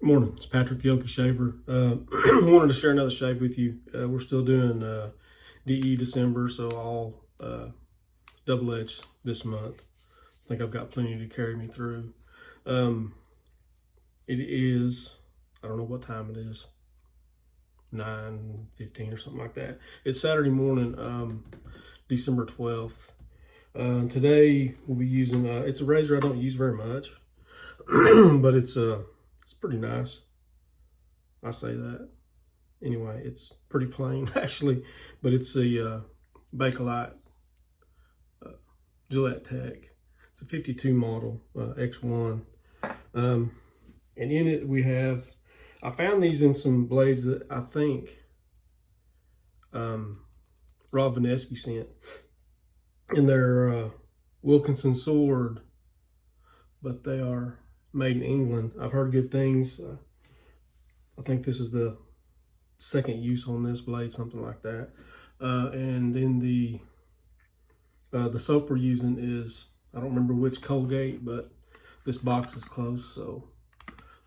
Good morning, it's Patrick the Okie Shaver. Wanted to share another shave with you. We're still doing DE December, so all double edge this month. I think I've got plenty to carry me through. It is, I don't know what time it is, 9:15 or something like that. It's Saturday morning, December 12th. Today we'll be using, it's a razor I don't use very much, but it's pretty nice. I say that. Anyway, it's pretty plain actually, but it's a Bakelite Gillette Tech. It's a 52 model, X1. And in it we have, I found these in some blades that I think Rob Vinesky sent. And they're Wilkinson Sword, but they are made in England. I've heard good things. I think this is the second use on this blade, something like that. And then the soap we're using is, I don't remember which Colgate, but this box is close, so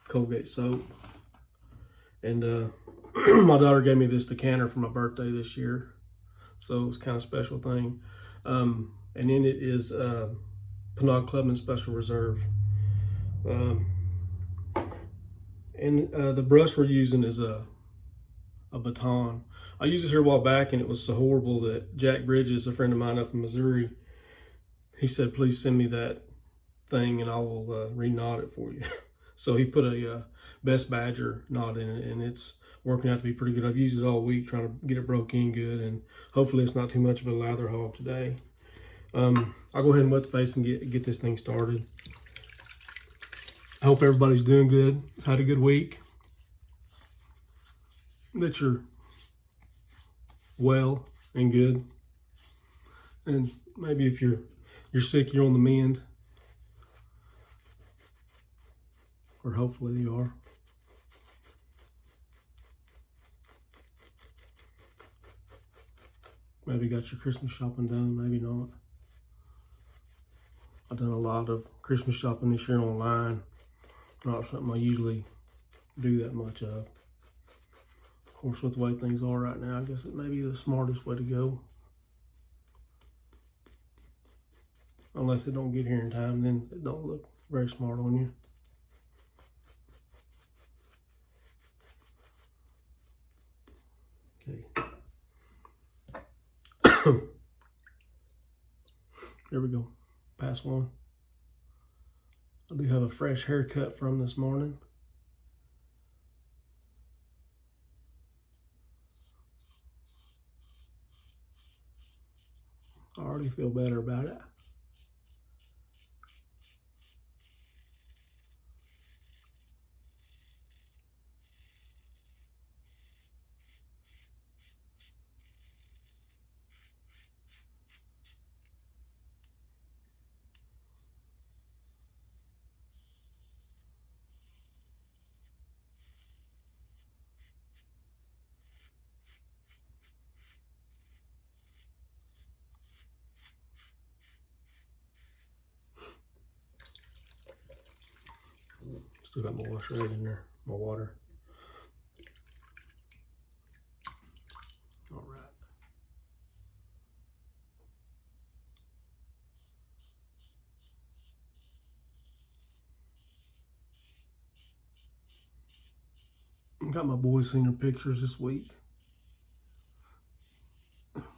Colgate soap. And my daughter gave me this decanter for my birthday this year, so it was kind of a special thing. And in it is Pinaud Clubman Special Reserve. The brush we're using is a baton. I used it here a while back, and it was so horrible that Jack Bridges, a friend of mine up in Missouri, he said, please send me that thing and I will re-knot it for you. So he put a Best Badger knot in it, and it's working out to be pretty good. I've used it all week trying to get it broke in good, and hopefully it's not too much of a lather hog today. I'll go ahead and wet the face and get this thing started. I hope everybody's doing good, had a good week, that you're well and good, and maybe if you're sick, you're on the mend, or hopefully you are. Maybe got your Christmas shopping done, maybe not. I've done a lot of Christmas shopping this year online. Not something I usually do that much of. Of course, with the way things are right now, I guess it may be the smartest way to go. Unless it don't get here in time, then it don't look very smart on you. Okay. There we go. Pass one. I do have a fresh haircut from this morning. I already feel better about it. Still got my wash rag in there, my water. All right. Got my boys' senior pictures this week.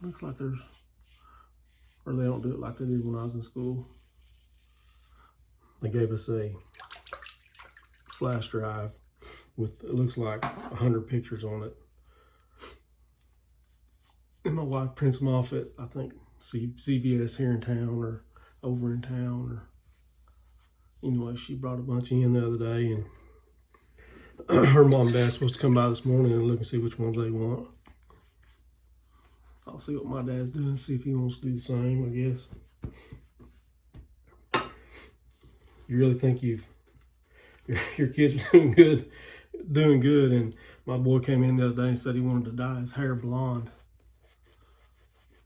Looks like there's, or they don't do it like they did when I was in school. They gave us a flash drive with, it looks like 100 pictures on it. And my wife prints them off at, I think, CVS here in town or over in town. Or anyway, she brought a bunch in the other day, and her mom and dad supposed to come by this morning and look and see which ones they want. I'll see what my dad's doing, see if he wants to do the same, I guess. You really think your kids are doing good, and my boy came in the other day and said he wanted to dye his hair blonde.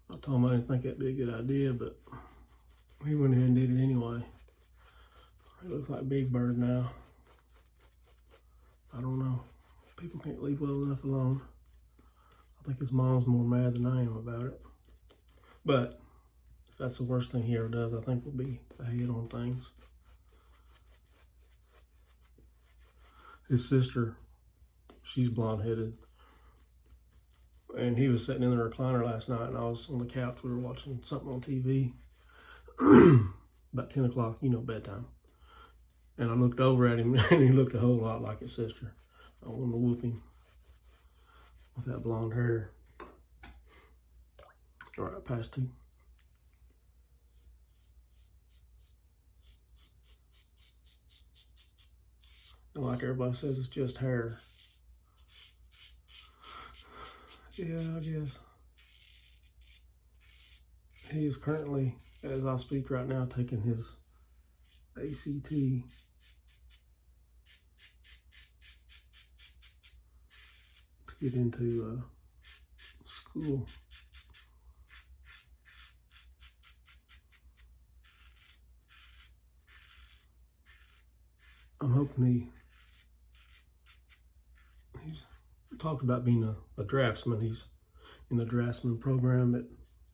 I told him I didn't think that'd be a good idea, but he went ahead and did it anyway. It looks like Big Bird now. People can't leave well enough alone. I think his mom's more mad than I am about it. But if that's the worst thing he ever does, I think we'll be ahead on things. His sister, she's blonde-headed. And he was sitting in the recliner last night, and I was on the couch. We were watching something on TV. About 10 o'clock, you know, bedtime. And I looked over at him, and he looked a whole lot like his sister. I wanted to whoop him with that blonde hair. All right, past 2. And like everybody says, it's just hair. Yeah, I guess. He is currently, as I speak right now, taking his ACT. To get into school. I'm hoping he's talked about being a draftsman. He's in the draftsman program at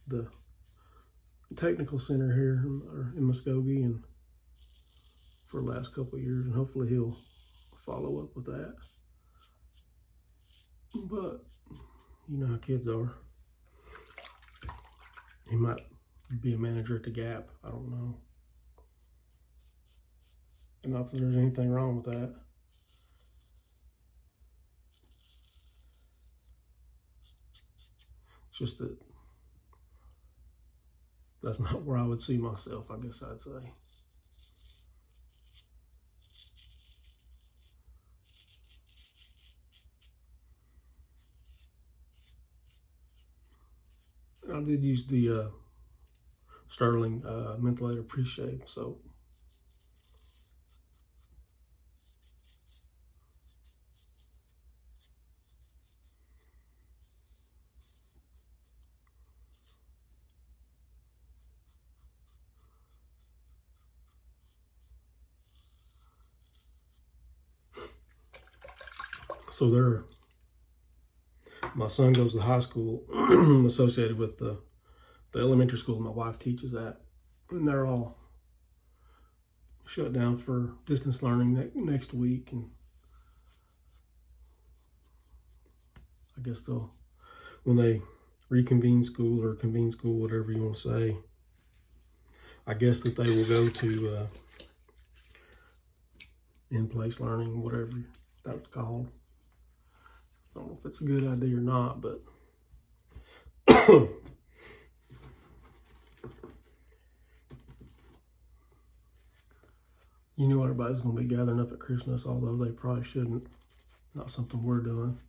the technical center here in Muskogee, and for the last couple of years, and hopefully he'll follow up with that. But you know how kids are. He might be a manager at the Gap. I don't know. And not that there's anything wrong with that. It's just that that's not where I would see myself, I guess I'd say. I did use the Sterling Mentholated Pre-Shave soap. So my son goes to high school associated with the elementary school my wife teaches at, and they're all shut down for distance learning next week. And I guess when they reconvene school or convene school, whatever you want to say, I guess that they will go to in-place learning, whatever that's called. I don't know if it's a good idea or not, but you know everybody's going to be gathering up at Christmas, although they probably shouldn't. Not something we're doing.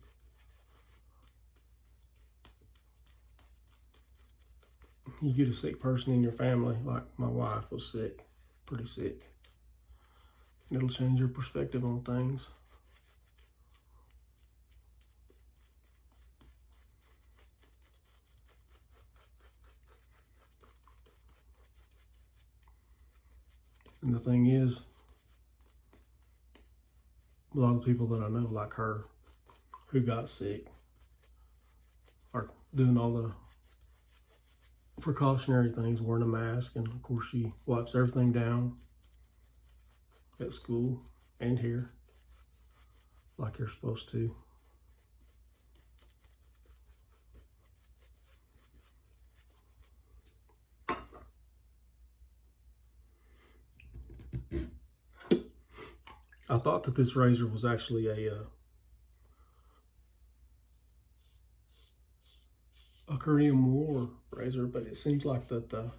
You get a sick person in your family, like my wife was sick, pretty sick. It'll change your perspective on things. And the thing is, a lot of people that I know, like her, who got sick, are doing all the precautionary things, wearing a mask, and of course she wipes everything down at school and here, like you're supposed to. I thought that this razor was actually a Korean War razor, but it seems like that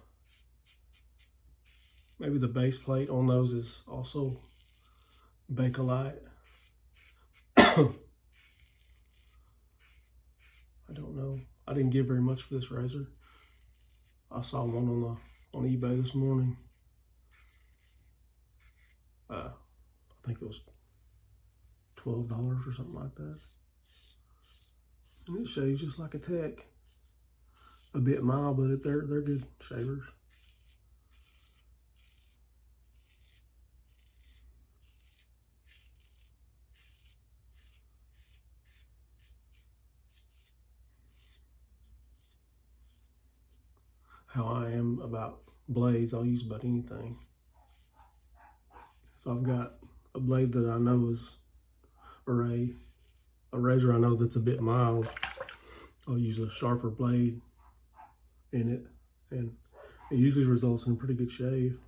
maybe the base plate on those is also Bakelite. I don't know. I didn't give very much for this razor. I saw one on eBay this morning. I think it was $12 or something like that. And it shaves just like a Tech. A bit mild, but they're good shavers. how I am about blades. I'll use about anything. If I've got a blade that I know is, or a razor I know that's a bit mild, I'll use a sharper blade in it, and it usually results in a pretty good shave.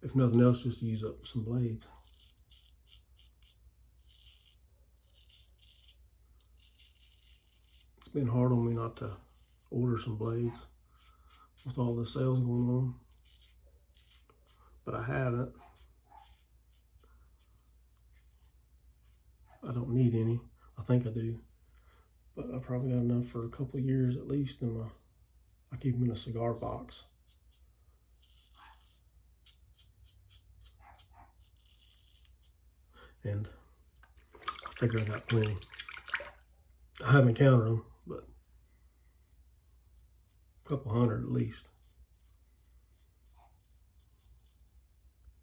If nothing else, just to use up some blades. It's been hard on me not to order some blades with all the sales going on, but I haven't. I don't need any. I think I do, but I probably got enough for a couple of years at least. I keep them in a cigar box. And I figure I got plenty. I haven't counted them, but a couple hundred at least.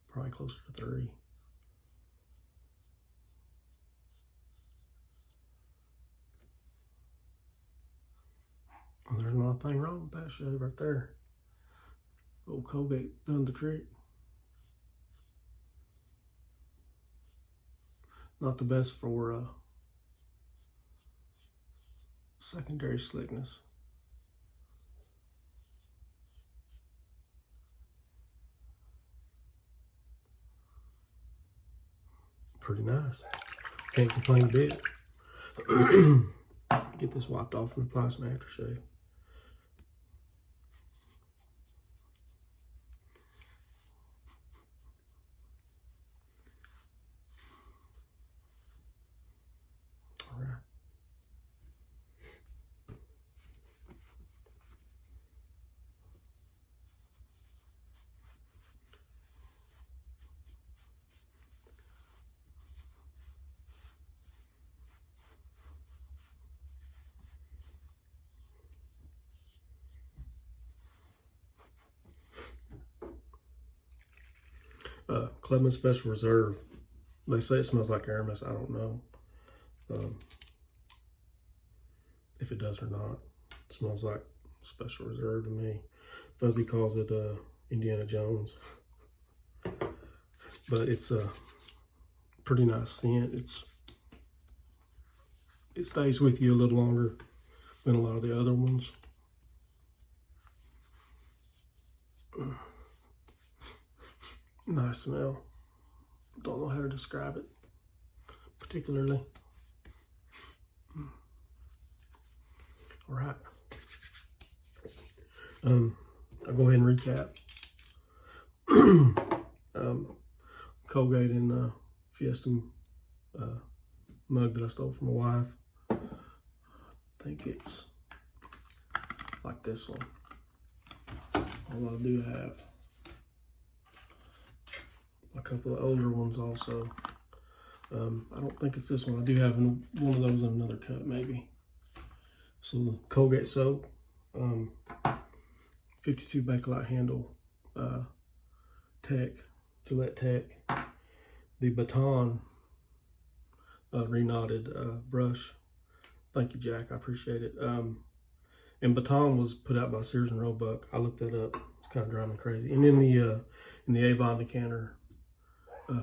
Probably closer to 30. Well, there's not a thing wrong with that shave right there. Old Colgate done the trick. Not the best for secondary slickness. Pretty nice. Can't complain a bit. Get this wiped off and apply some aftershave. All right. Clubman Special Reserve. They say it smells like Aramis. I don't know if it does or not. It smells like Special Reserve to me. Fuzzy calls it Indiana Jones. But it's a pretty nice scent. It stays with you a little longer than a lot of the other ones. Nice smell. Don't know how to describe it particularly. All right. I'll go ahead and recap. Colgate and Fiesta mug that I stole from my wife. I think it's like this one. Although I do have a couple of older ones also. I don't think it's this one. I do have one of those in another cup maybe. So Colgate soap, 52 Bakelite handle, Gillette Tech, the baton reknotted brush. Thank you, Jack. I appreciate it. And baton was put out by Sears and Roebuck. I looked that up. It's kind of driving me crazy. And then in the Avon decanter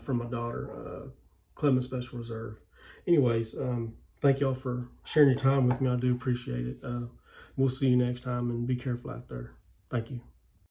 from my daughter, Clubman Special Reserve. Anyways, thank y'all for sharing your time with me. I do appreciate it. We'll see you next time, and be careful out there. Thank you.